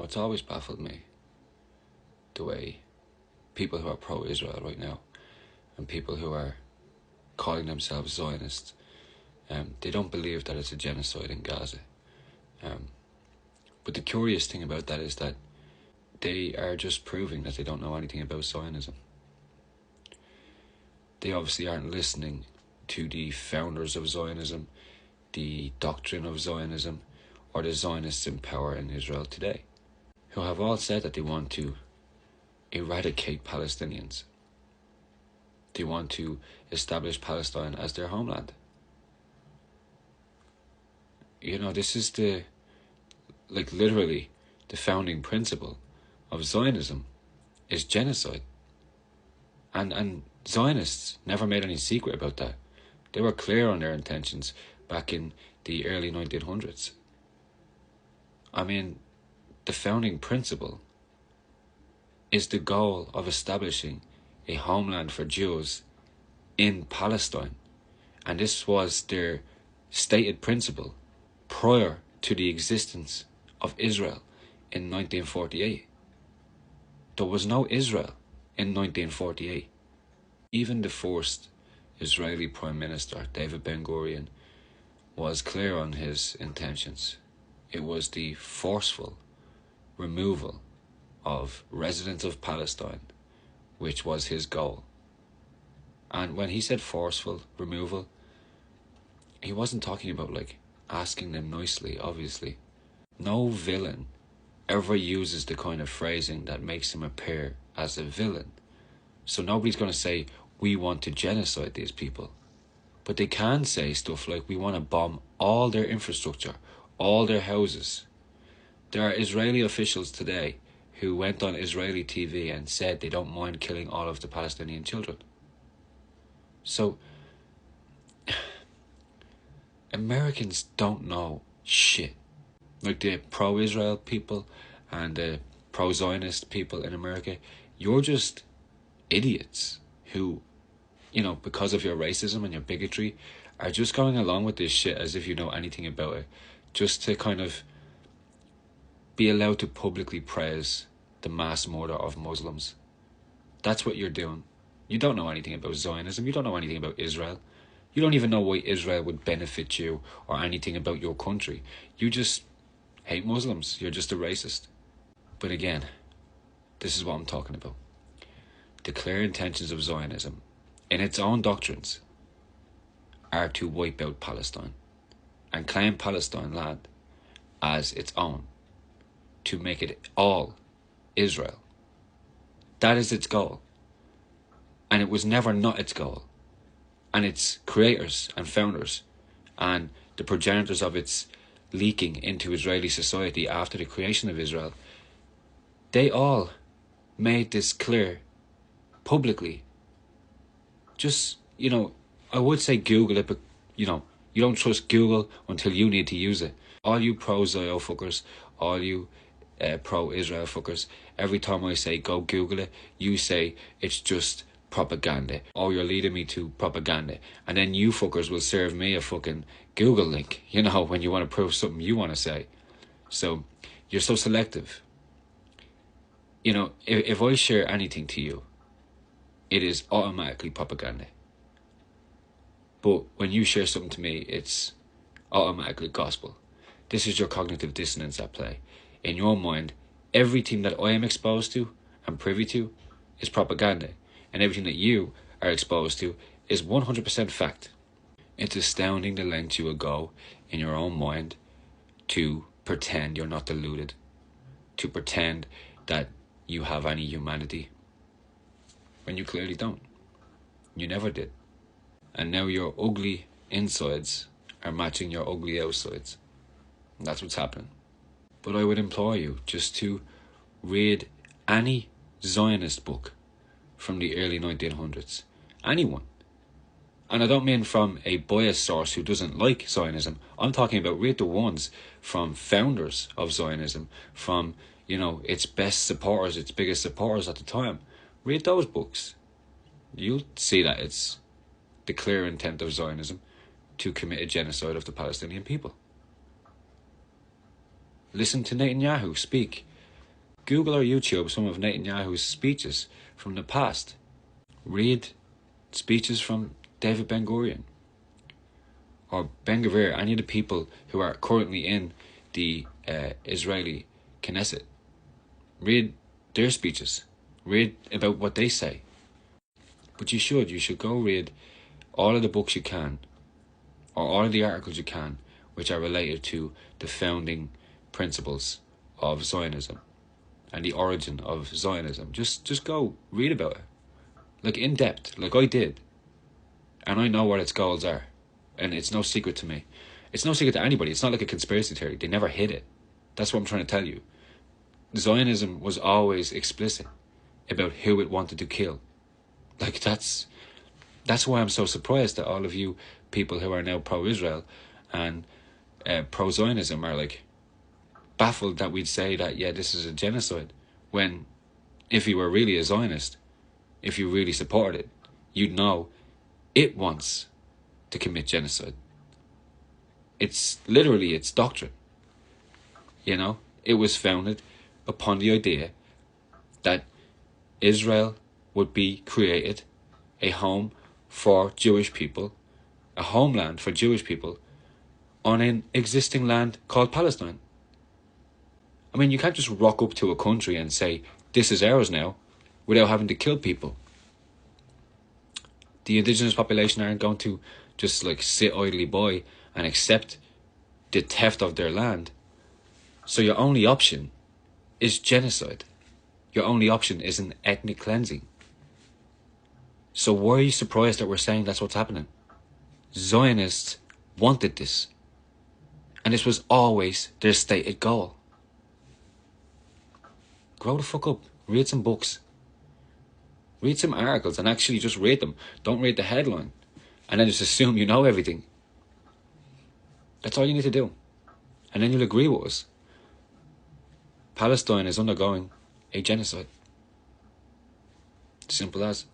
it's always baffled me the way people who are pro-Israel right now and people who are calling themselves Zionists, they don't believe that it's a genocide in Gaza. But the curious thing about that is that they are just proving that they don't know anything about Zionism. They obviously aren't listening to the founders of Zionism, the doctrine of Zionism, or the Zionists in power in Israel today, who have all said that they want to eradicate Palestinians. They want to establish Palestine as their homeland. You know, this is literally the founding principle of Zionism is genocide. And Zionists never made any secret about that. They were clear on their intentions back in the early 1900s. I mean, the founding principle is the goal of establishing a homeland for Jews in Palestine. And this was their stated principle prior to the existence of Israel in 1948. There was no Israel in 1948. Even the first Israeli Prime Minister, David Ben-Gurion, was clear on his intentions. It was the forceful removal of residents of Palestine, which was his goal. And when he said forceful removal, he wasn't talking about asking them nicely, obviously. No villain ever uses the kind of phrasing that makes him appear as a villain. So nobody's going to say, we want to genocide these people. But they can say stuff like, we want to bomb all their infrastructure, all their houses. There are Israeli officials today who went on Israeli TV and said they don't mind killing all of the Palestinian children. So, Americans don't know shit. Like the pro-Israel people and the pro-Zionist people in America, you're just idiots who, because of your racism and your bigotry, are just going along with this shit as if you know anything about it, just to kind of be allowed to publicly praise the mass murder of Muslims. That's what you're doing. You don't know anything about Zionism. You don't know anything about Israel. You don't even know why Israel would benefit you or anything about your country. You just hate Muslims. You're just a racist. But again, this is what I'm talking about. The clear intentions of Zionism, in its own doctrines, are to wipe out Palestine and claim Palestine land as its own, to make it all Israel. That is its goal. And it was never not its goal. And its creators and founders and the progenitors of its leaking into Israeli society after the creation of Israel, they all made this clear publicly. Just, I would say Google it, but, you don't trust Google until you need to use it. All you pro-Zio fuckers, all you pro-Israel fuckers, every time I say go Google it, you say it's just propaganda, or you're leading me to propaganda, and then you fuckers will serve me a fucking Google link, when you want to prove something you want to say. So you're so selective. If I share anything to you, it is automatically propaganda. But when you share something to me, it's automatically gospel. This is your cognitive dissonance at play. In your mind, everything that I am exposed to and privy to is propaganda, and everything that you are exposed to is 100% fact. It's astounding the lengths you will go in your own mind to pretend you're not deluded, to pretend that you have any humanity, when you clearly don't. You never did. And now your ugly insides are matching your ugly outsides. And that's what's happening. But I would implore you just to read any Zionist book from the early 1900s. Anyone. And I don't mean from a biased source who doesn't like Zionism. I'm talking about read the ones from founders of Zionism, from, its best supporters, its biggest supporters at the time. Read those books. You'll see that it's the clear intent of Zionism to commit a genocide of the Palestinian people. Listen to Netanyahu speak Google or YouTube some of Netanyahu's speeches from the past. Read speeches from David Ben-Gurion or Ben-Gvir, any of the people who are currently in the Israeli Knesset. Read their speeches. Read about what they say. But you should go read all of the books you can, or all of the articles you can, which are related to the founding principles of Zionism and the origin of Zionism. Just go read about it, like in depth, like I did. And I know what its goals are. And it's no secret to me. It's no secret to anybody. It's not like a conspiracy theory. They never hid it. That's what I'm trying to tell you. Zionism was always explicit about who it wanted to kill. Like, that's why I'm so surprised that all of you people who are now pro-Israel and pro-Zionism are like baffled that we'd say that, yeah, this is a genocide, when if you were really a Zionist, if you really supported it, you'd know it wants to commit genocide. It's literally its doctrine. You know, it was founded upon the idea that Israel would be created, a home for Jewish people, a homeland for Jewish people on an existing land called Palestine. I mean, you can't just rock up to a country and say, this is ours now, without having to kill people. The indigenous population aren't going to just like sit idly by and accept the theft of their land. So your only option is genocide. Your only option is an ethnic cleansing. So why are you surprised that we're saying that's what's happening? Zionists wanted this. And this was always their stated goal. Grow the fuck up. Read some books. Read some articles and actually just read them. Don't read the headline and then just assume you know everything. That's all you need to do. And then you'll agree with us. Palestine is undergoing a genocide. Simple as.